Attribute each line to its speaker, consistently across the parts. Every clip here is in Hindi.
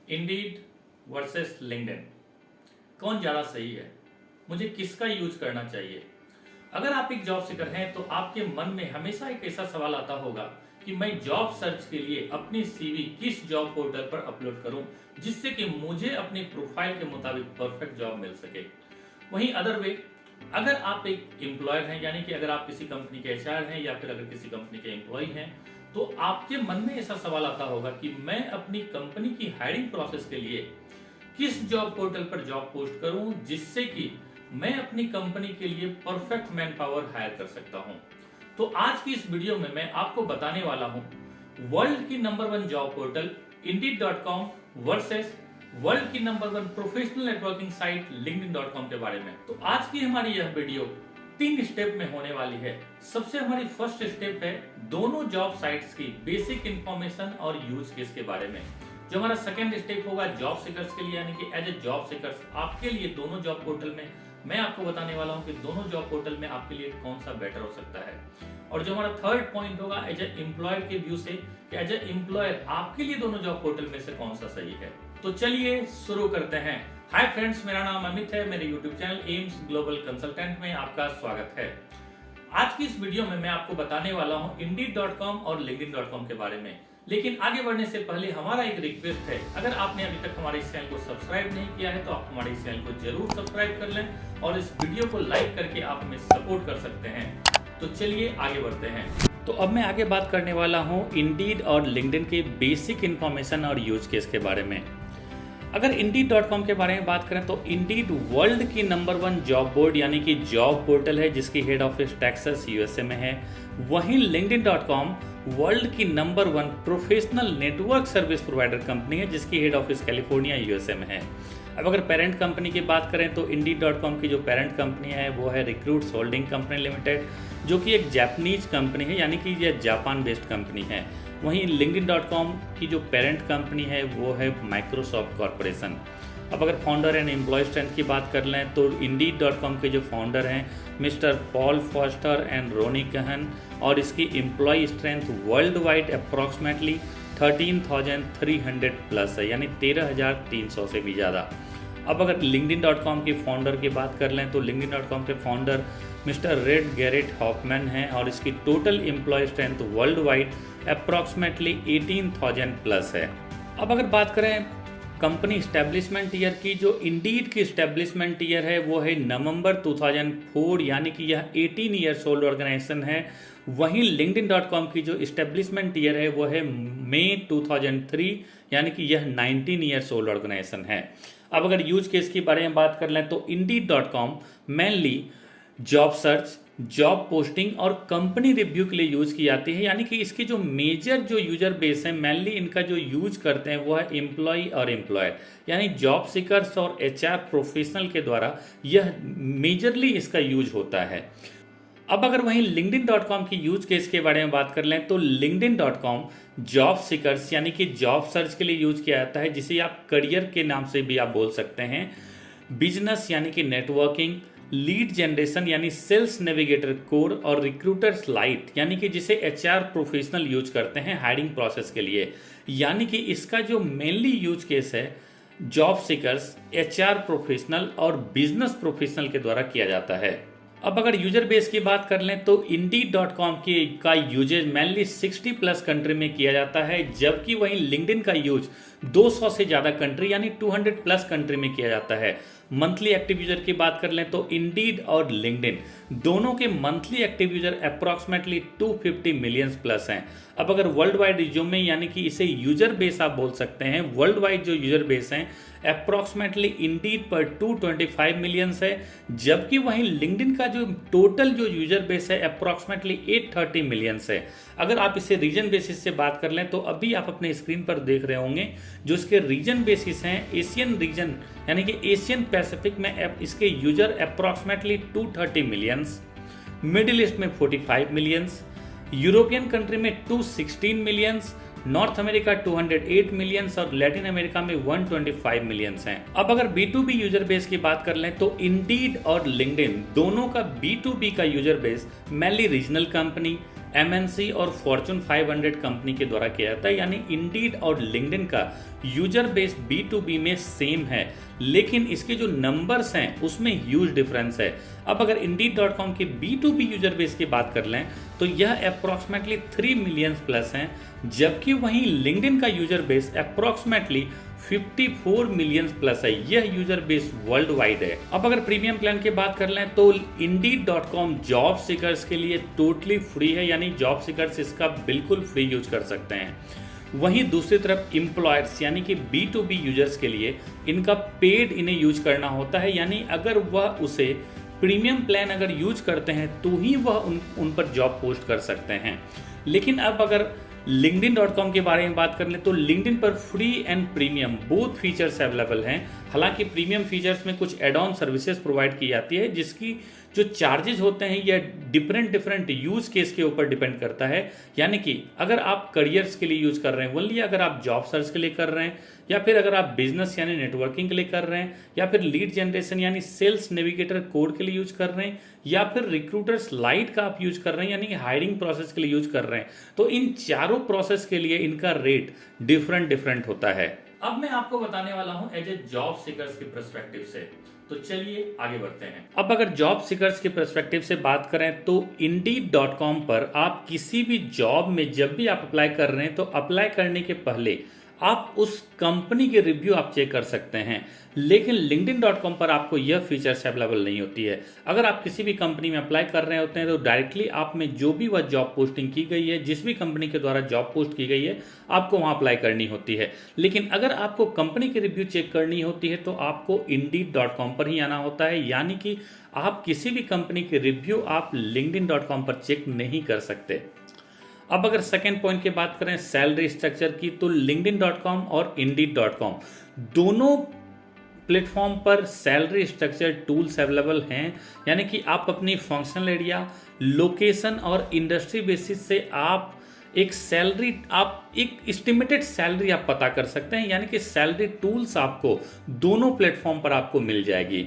Speaker 1: इंडीड वर्सेस लिंक्डइन, कौन ज़्यादा सही है? मुझे किसका यूज करना चाहिए? अगर आप एक जॉब सीकर हैं तो आपके मन में हमेशा एक ऐसा सवाल आता होगा कि मैं जॉब सर्च के लिए अपनी सीवी किस जॉब पोर्टल पर अपलोड करूं जिससे कि मुझे अपनी प्रोफाइल के मुताबिक परफेक्ट जॉब मिल सके। वहीं अदर वे, अगर आप एक एम्प्लॉयर हैं, यानी कि अगर आप किसी कंपनी के एचआर हैं या फिर अगर किसी कंपनी के एम्प्लॉय हैं, तो आपके मन में ऐसा सवाल आता होगा कि मैं अपनी कंपनी की हायरिंग प्रोसेस के लिए किस जॉब पोर्टल पर जॉब पोस्ट करूं जिससे कि मैं अपनी कंपनी के लिए परफेक्ट मैन पावर हायर कर सकता हूं। तो आज की इस वीडियो में मैं आपको बताने वाला हूं वर्ल्ड की number 1 job portal Indeed.com versus world की number 1 professional networking site LinkedIn.com के बारे में। तो आज की हमारी यह वीडियो 3 स्टेप में होने वाली है। सबसे हमारी फर्स्ट स्टेप है दोनों जॉब साइट्स की बेसिक इंफॉर्मेशन और यूज केस के बारे में। जो हमारा सेकंड स्टेप होगा जॉब सीकर्स के लिए, यानी कि एज ए जॉब सीकर्स आपके लिए दोनों जॉब पोर्टल में मैं आपको बताने वाला हूं कि दोनों जॉब पोर्टल में आपके लिए कौन सा बेटर हो सकता है। और जो हमारा थर्ड पॉइंट होगा एज ए एम्प्लॉयर के व्यू से कि एज ए एम्प्लॉयर आपके लिए दोनों जॉब पोर्टल में से कौन सा सही है। तो चलिए शुरू करते हैं। हाय फ्रेंड्स, मेरा नाम अमित है। मेरे YouTube channel AIIMS global consultant में आपका स्वागत है। आज की इस वीडियो में मैं आपको बताने वाला हूं Indeed.com और LinkedIn.com के बारे में। लेकिन आगे बढ़ने से पहले हमारा एक रिक्वेस्ट है, अगर आपने अभी तक हमारे इस चैनल को सब्सक्राइब नहीं किया है तो आप हमारे इस चैनल को जरूर सब्सक्राइब कर लें और इस वीडियो को लाइक करके आप हमें सपोर्ट कर सकते हैं। तो चलिए आगे बढ़ते हैं। तो अब मैं आगे बात करने वाला हूं Indeed और LinkedIn के बेसिक इंफॉर्मेशन और यूज केस के बारे में। अगर Indeed.com के बारे में बात करें तो Indeed वर्ल्ड की नंबर 1 जॉब बोर्ड यानी कि जॉब पोर्टल है जिसकी हेड ऑफिस टेक्सास यूएसए में है। वहीं LinkedIn.com वर्ल्ड की number 1 professional network service provider company है जिसकी हेड ऑफिस कैलिफोर्निया यूएसए में है। अब अगर पेरेंट कंपनी की बात करें तो Indeed.com की जो पेरेंट कंपनी है वो है रिक्रूट्स होल्डिंग कंपनी लिमिटेड, जो कि एक जापानीज कंपनी है, यानी कि यह जापान बेस्ड कंपनी है। वहीं LinkedIn.com की जो पेरेंट कंपनी है वो है माइक्रोसॉफ्ट कॉरपोरेशन। अब अगर फाउंडर एंड एम्प्लॉय स्ट्रेंथ की बात कर लें तो Indeed.com के जो फाउंडर हैं mister Paul Forster and Rony Kahan, और इसकी employ strength world wide approximately 13,300 plus है, यानी 13,300 से भी ज़्यादा। अब अगर LinkedIn.com के फाउंडर की बात कर लें तो LinkedIn.com के founder mister Reid Garrett Hoffman हैं और इसकी total employ strength world wide approximately 18,000 plus है। अब अगर बात करें कंपनी इस्टेब्लिशमेंट ईयर की, जो Indeed की इस्टेब्लिशमेंट ईयर है वो है नवंबर 2004, यानी कि यह 18 ईयर्स ओल्ड ऑर्गेनाइजेशन है। वहीं LinkedIn.com की जो इस्टेब्लिशमेंट ईयर है वो है मई 2003, यानी कि यह 19 ईयर्स ओल्ड ऑर्गेनाइजेशन है। अब अगर यूज केस के बारे में बात कर लें तो Indeed.com mainly job search, job posting और कंपनी रिव्यू के लिए यूज की जाती है, यानी कि इसकी जो मेजर जो यूजर बेस है मेनली इनका जो यूज करते हैं वो है एम्प्लॉय और एम्प्लॉयर, यानी जॉब सीकर्स और एचआर प्रोफेशनल के द्वारा यह मेजरली इसका यूज होता है। अब अगर वहीं LinkedIn.com की यूज केस के बारे में बात कर लें तो LinkedIn.com जॉब सीकर्स यानी कि जॉब सर्च के लिए यूज किया जाता है, जिसे आप करियर के नाम से भी आप बोल सकते हैं। बिजनेस यानी कि नेटवर्किंग, लीड जनरेशन यानी सेल्स नेविगेटर कोर, और रिक्रूटर्स लाइट यानी कि जिसे एचआर प्रोफेशनल यूज करते हैं हायरिंग प्रोसेस के लिए। यानी कि इसका जो मेनली यूज केस है जॉब सीकर्स, एचआर प्रोफेशनल और बिजनेस प्रोफेशनल के द्वारा किया जाता है। अब अगर यूजर बेस की बात कर लें तो Indeed.com का यूजेज मेनली 60 प्लस कंट्री में किया जाता है, जबकि वहीं LinkedIn का यूज 200 से ज़्यादा कंट्री यानी 200 प्लस कंट्री में किया जाता है। मंथली एक्टिव यूजर की बात कर लें तो Indeed और LinkedIn दोनों के monthly active user approximately 250 millions plus हैं। अब अगर वर्ल्ड वाइड रिज्यूमे यानी कि इसे यूजर बेस आप बोल सकते हैं, वर्ल्ड वाइड जो यूजर बेस हैं अप्रॉक्सीमेटली Indeed पर 225 मिलियंस है, जबकि वहीं LinkedIn का जो टोटल जो यूजर बेस है अप्रॉक्सीमेटली 830 मिलियंस है। अगर आप इसे रीजन बेसिस से बात कर लें तो अभी आप अपने स्क्रीन पर देख रहे होंगे जो इसके रीजन बेसिस हैं, एशियन रीजन यानी कि एशियन पैसिफिक में इसके user approximately 230 millions, middle east में 45 मिलियंस, यूरोपियन कंट्री में 216 मिलियंस, नॉर्थ अमेरिका 208 मिलियंस और लैटिन अमेरिका में 125 मिलियंस हैं। अब अगर B2B यूजर बेस की बात कर लें तो Indeed और LinkedIn दोनों का B2B का user base mainly regional company, MNC और फॉर्चून 500 कंपनी के द्वारा किया जाता है। यानी इंडीड और लिंक्डइन का यूजर बेस B2B में सेम है, लेकिन इसके जो नंबर्स हैं उसमें ह्यूज डिफरेंस है। अब अगर Indeed.com के B2B यूजर बेस की बात कर लें तो यह अप्रॉक्सीमेटली 3 मिलियन प्लस हैं, जबकि वहीं लिंक्डइन का user base approximately 54 million plus है। यह यूजर बेस वर्ल्ड वाइड है। अब अगर प्रीमियम प्लान की बात कर लें तो Indeed.com जॉब सीकर्स के लिए टोटली फ्री है, यानी जॉब सीकर्स इसका बिल्कुल फ्री यूज कर सकते हैं। वहीं दूसरी तरफ एम्प्लॉयर्स यानी कि B2B यूजर्स के लिए इनका पेड इन्हें यूज करना होता है, यानी अगर वह उसे प्रीमियम प्लान अगर यूज करते हैं तो ही वह उन पर जॉब पोस्ट कर सकते हैं। लेकिन अब अगर LinkedIn.com के बारे में बात कर लें तो LinkedIn पर free and premium both features available हैं। हालांकि प्रीमियम फीचर्स में कुछ एड ऑन सर्विसेज प्रोवाइड की जाती है, जिसकी जो चार्जेस होते हैं यह डिफरेंट यूज केस के ऊपर डिपेंड करता है। यानी कि अगर आप करियर्स के लिए यूज कर रहे हैं ओनली, अगर आप जॉब सर्च के लिए कर रहे हैं, या फिर अगर आप बिजनेस यानी नेटवर्किंग के लिए कर रहे हैं, या फिर लीड जनरेशन यानी सेल्स नेविगेटर कोड के लिए यूज कर रहे हैं, या फिर रिक्रूटर्स लाइट का आप यूज कर रहे हैं यानी कि हायरिंग प्रोसेस के लिए यूज कर रहे हैं, तो इन चारों प्रोसेस के लिए इनका रेट डिफरेंट होता है। अब मैं आपको बताने वाला हूं एज ए जॉब सीकर्स के पर्सपेक्टिव से, तो चलिए आगे बढ़ते हैं। अब अगर जॉब सीकर्स के पर्सपेक्टिव से बात करें तो Indeed.com पर आप किसी भी जॉब में जब भी आप अप्लाई कर रहे हैं तो अप्लाई करने के पहले आप उस कंपनी के रिव्यू आप चेक कर सकते हैं, लेकिन LinkedIn.com पर आपको यह फीचर्स अवेलेबल नहीं होती है। अगर आप किसी भी कंपनी में अप्लाई कर रहे होते हैं तो डायरेक्टली आप में जो भी वह जॉब पोस्टिंग की गई है, जिस भी कंपनी के द्वारा जॉब पोस्ट की गई है, आपको वहां अप्लाई करनी होती है। लेकिन अगर आपको कंपनी की रिव्यू चेक करनी होती है तो आपको Indeed.com पर ही आना होता है, यानी कि आप किसी भी कंपनी की रिव्यू आप LinkedIn.com पर चेक नहीं कर सकते। अब अगर सेकेंड पॉइंट की बात करें सैलरी स्ट्रक्चर की, तो LinkedIn.com और Indeed.com दोनों प्लेटफॉर्म पर सैलरी स्ट्रक्चर टूल्स अवेलेबल हैं, यानी कि आप अपनी फंक्शनल एरिया, लोकेशन और इंडस्ट्री बेसिस से आप एक एस्टिमेटेड सैलरी आप पता कर सकते हैं, यानी कि सैलरी टूल्स आपको दोनों प्लेटफॉर्म पर आपको मिल जाएगी।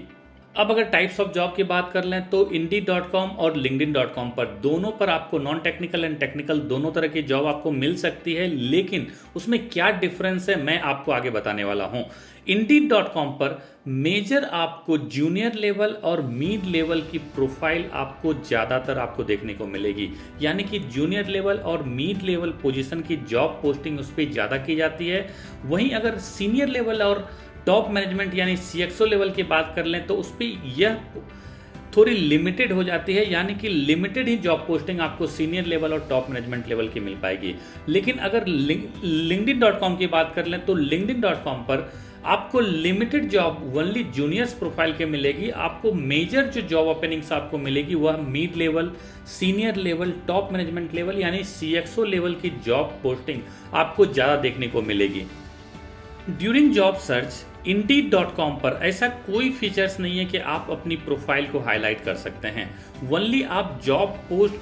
Speaker 1: अब अगर टाइप्स ऑफ जॉब की बात कर लें तो Indeed.com और LinkedIn.com पर दोनों पर आपको नॉन टेक्निकल एंड टेक्निकल दोनों तरह की जॉब आपको मिल सकती है, लेकिन उसमें क्या डिफरेंस है मैं आपको आगे बताने वाला हूं। Indeed.com पर मेजर आपको जूनियर लेवल और मिड लेवल की प्रोफाइल आपको ज़्यादातर आपको देखने को मिलेगी, यानी कि जूनियर लेवल और मिड लेवल पोजीशन की जॉब पोस्टिंग उस पर ज़्यादा की जाती है। वहीं अगर सीनियर लेवल और टॉप मैनेजमेंट यानी CXO लेवल की बात कर लें तो उस पर यह थोड़ी लिमिटेड हो जाती है, यानी कि लिमिटेड ही जॉब पोस्टिंग आपको सीनियर लेवल और टॉप मैनेजमेंट लेवल की मिल पाएगी। लेकिन अगर LinkedIn.com की बात कर लें तो LinkedIn.com पर आपको limited job only juniors profile के मिलेगी। आपको मेजर जो जॉब ओपनिंग्स आपको मिलेगी वह mid level, senior level, top management level यानी CXO लेवल की जॉब पोस्टिंग आपको ज़्यादा देखने को मिलेगी। ड्यूरिंग जॉब सर्च Indeed.com पर ऐसा कोई फीचर्स नहीं है कि आप अपनी प्रोफाइल को हाईलाइट कर सकते हैं। ओनली आप जॉब पोस्ट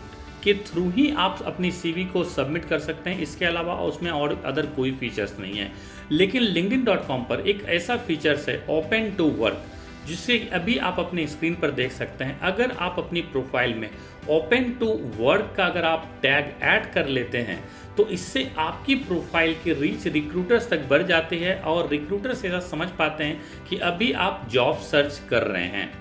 Speaker 1: के थ्रू ही आप अपनी CV को सबमिट कर सकते हैं, इसके अलावा उसमें और अदर कोई फीचर्स नहीं है। लेकिन LinkedIn.com पर एक ऐसा फीचर्स है ओपन टू वर्क, जिसे अभी आप अपने स्क्रीन पर देख सकते हैं। अगर आप अपनी प्रोफाइल में ओपन टू वर्क का अगर आप टैग ऐड कर लेते हैं तो इससे आपकी प्रोफाइल की रीच रिक्रूटर्स तक बढ़ जाती है और रिक्रूटर्स ऐसा समझ पाते हैं कि अभी आप जॉब सर्च कर रहे हैं।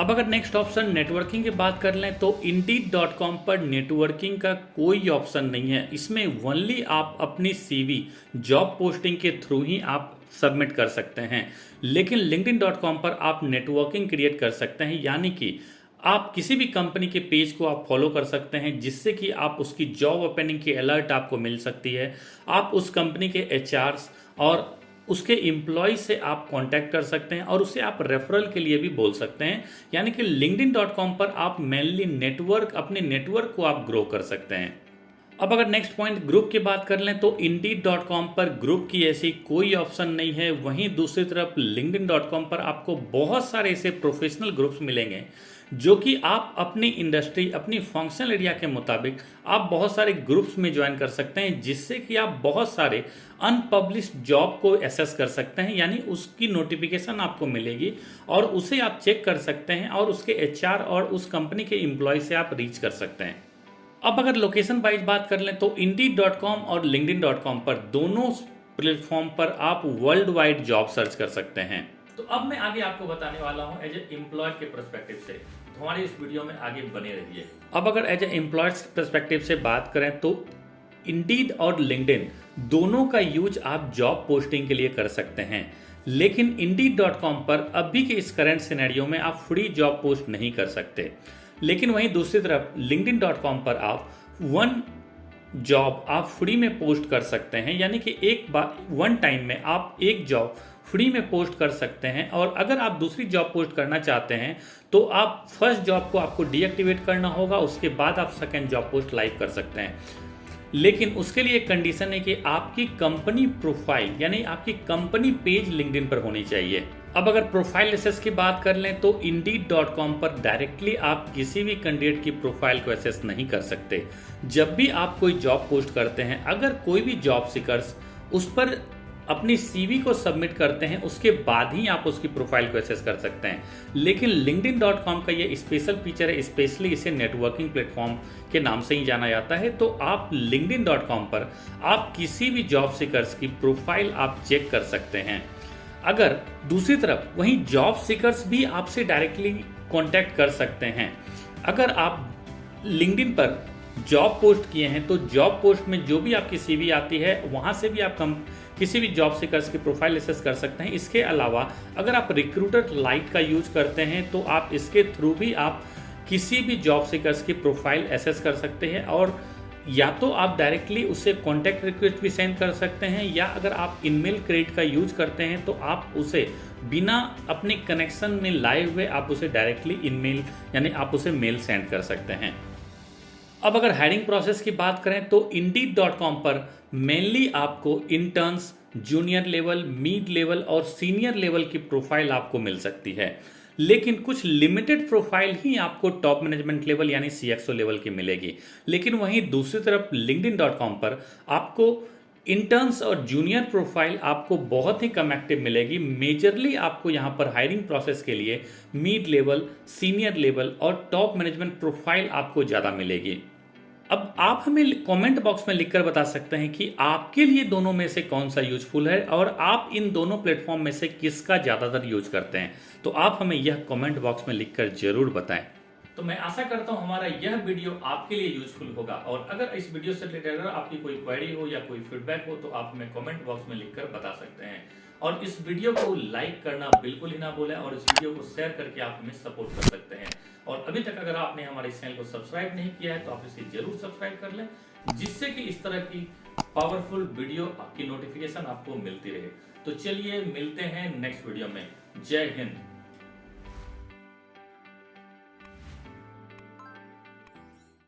Speaker 1: अब अगर नेक्स्ट ऑप्शन नेटवर्किंग की बात कर लें तो Indeed.com पर नेटवर्किंग का कोई ऑप्शन नहीं है। इसमें ओनली आप अपनी CV जॉब पोस्टिंग के थ्रू ही आप सबमिट कर सकते हैं। लेकिन LinkedIn.com पर आप नेटवर्किंग क्रिएट कर सकते हैं, यानी कि आप किसी भी कंपनी के पेज को आप फॉलो कर सकते हैं, जिससे कि आप उसकी जॉब ओपनिंग की अलर्ट आपको मिल सकती है। आप उस कंपनी के HRs और उसके एम्प्लॉय से आप कांटेक्ट कर सकते हैं और उसे आप रेफरल के लिए भी बोल सकते हैं, यानी कि LinkedIn.com पर आप मेनली अपने नेटवर्क को आप ग्रो कर सकते हैं। अब अगर नेक्स्ट पॉइंट ग्रुप की बात कर लें तो Indeed.com पर ग्रुप की ऐसी कोई ऑप्शन नहीं है। वहीं दूसरी तरफ LinkedIn.com पर आपको बहुत सारे ऐसे प्रोफेशनल ग्रुप्स मिलेंगे जो कि आप अपनी इंडस्ट्री, अपनी फंक्शनल एरिया के मुताबिक आप बहुत सारे ग्रुप्स में ज्वाइन कर सकते हैं, जिससे कि आप बहुत सारे अनपब्लिश्ड जॉब को एसेस कर सकते हैं, यानी उसकी नोटिफिकेशन आपको मिलेगी और उसे आप चेक कर सकते हैं और उसके HR और उस कंपनी के एम्प्लॉय से आप रीच कर सकते हैं। अब अगर लोकेशन वाइज बात कर लें तो Indeed.com और LinkedIn.com पर दोनों प्लेटफॉर्म पर आप वर्ल्ड वाइड जॉब सर्च कर सकते हैं। तो अब मैं आगे आपको बताने वाला हूं एज ए एम्प्लॉय के पर्सपेक्टिव से, तो हमारे इस वीडियो में आगे बने रहिए। अब अगर एज ए एम्प्लॉय पर्सपेक्टिव से बात करें तो Indeed और LinkedIn दोनों का यूज आप जॉब पोस्टिंग के लिए कर सकते हैं, लेकिन Indeed.com पर अभी के इस करंट सिनेरियो में आप फ्री जॉब पोस्ट नहीं कर सकते। लेकिन वहीं दूसरी तरफ LinkedIn.com पर आप वन जॉब आप फ्री में पोस्ट कर सकते हैं, यानी कि एक बार वन टाइम में आप एक जॉब फ्री में पोस्ट कर सकते हैं। और अगर आप दूसरी जॉब पोस्ट करना चाहते हैं तो आप फर्स्ट जॉब को आपको डीएक्टिवेट करना होगा, उसके बाद आप सेकंड जॉब पोस्ट लाइव कर सकते हैं। लेकिन उसके लिए एक कंडीशन है कि आपकी कंपनी प्रोफाइल यानी आपकी कंपनी पेज लिंक्डइन पर होनी चाहिए। अब अगर प्रोफाइल एसेस की बात कर लें तो Indeed.com पर डायरेक्टली आप किसी भी कैंडिडेट की प्रोफाइल को एसेस नहीं कर सकते। जब भी आप कोई जॉब पोस्ट करते हैं, अगर कोई भी जॉब सीकर्स उस पर अपनी सीवी को सबमिट करते हैं, उसके बाद ही आप उसकी प्रोफाइल को एसेस कर सकते हैं। लेकिन LinkedIn.com का ये स्पेशल फीचर है, स्पेशली इसे नेटवर्किंग प्लेटफॉर्म के नाम से ही जाना जाता है। तो आप LinkedIn.com पर आप किसी भी जॉब सीकर्स की प्रोफाइल आप चेक कर सकते हैं। अगर दूसरी तरफ वहीं जॉब सीकर्स भी आपसे डायरेक्टली कांटेक्ट कर सकते हैं। अगर आप लिंक्डइन पर जॉब पोस्ट किए हैं तो जॉब पोस्ट में जो भी आपकी सीवी आती है वहां से भी आप किसी भी जॉब सीकर्स की प्रोफाइल एसेस कर सकते हैं। इसके अलावा अगर आप रिक्रूटर लाइट का यूज करते हैं तो आप इसके थ्रू भी आप किसी भी जॉब सीकर्स की प्रोफाइल एसेस कर सकते हैं, और या तो आप डायरेक्टली उसे कॉन्टैक्ट रिक्वेस्ट भी सेंड कर सकते हैं, या अगर आप ईमेल क्रेडिट का यूज करते हैं तो आप उसे बिना अपने कनेक्शन में लाए हुए आप उसे डायरेक्टली ईमेल यानी आप उसे मेल सेंड कर सकते हैं। अब अगर हायरिंग प्रोसेस की बात करें तो Indeed.com पर मेनली आपको interns, junior level, mid level और सीनियर लेवल की प्रोफाइल आपको मिल सकती है। लेकिन कुछ लिमिटेड प्रोफाइल ही आपको टॉप मैनेजमेंट लेवल यानी CXO लेवल की मिलेगी। लेकिन वहीं दूसरी तरफ LinkedIn.com पर आपको इंटर्न्स और जूनियर प्रोफाइल आपको बहुत ही कम एक्टिव मिलेगी। मेजरली आपको यहाँ पर हायरिंग प्रोसेस के लिए मिड लेवल, सीनियर लेवल और टॉप मैनेजमेंट प्रोफाइल आपको ज़्यादा मिलेगी। अब आप हमें कमेंट बॉक्स में लिखकर बता सकते हैं कि आपके लिए दोनों में से कौन सा यूजफुल है और आप इन दोनों प्लेटफॉर्म में से किसका ज़्यादातर यूज करते हैं। तो आप हमें यह कमेंट बॉक्स में लिखकर जरूर बताएं। तो मैं आशा करता हूं हमारा यह वीडियो आपके लिए यूजफुल होगा, और अगर इस वीडियो से रिलेटेड अगर आपकी कोई क्वेरी हो या कोई फीडबैक हो तो आप हमें कमेंट बॉक्स में लिखकर बता सकते हैं। और इस वीडियो को लाइक करना बिल्कुल ही ना भूलें, और इस वीडियो को शेयर करके आप हमें सपोर्ट कर सकते हैं। और अभी तक अगर आपने हमारे चैनल को सब्सक्राइब नहीं किया है तो आप इसे जरूर सब्सक्राइब कर लें, जिससे कि इस तरह की पावरफुल वीडियो की नोटिफिकेशन आपको मिलती रहे। तो चलिए मिलते हैं नेक्स्ट वीडियो में। जय हिंद।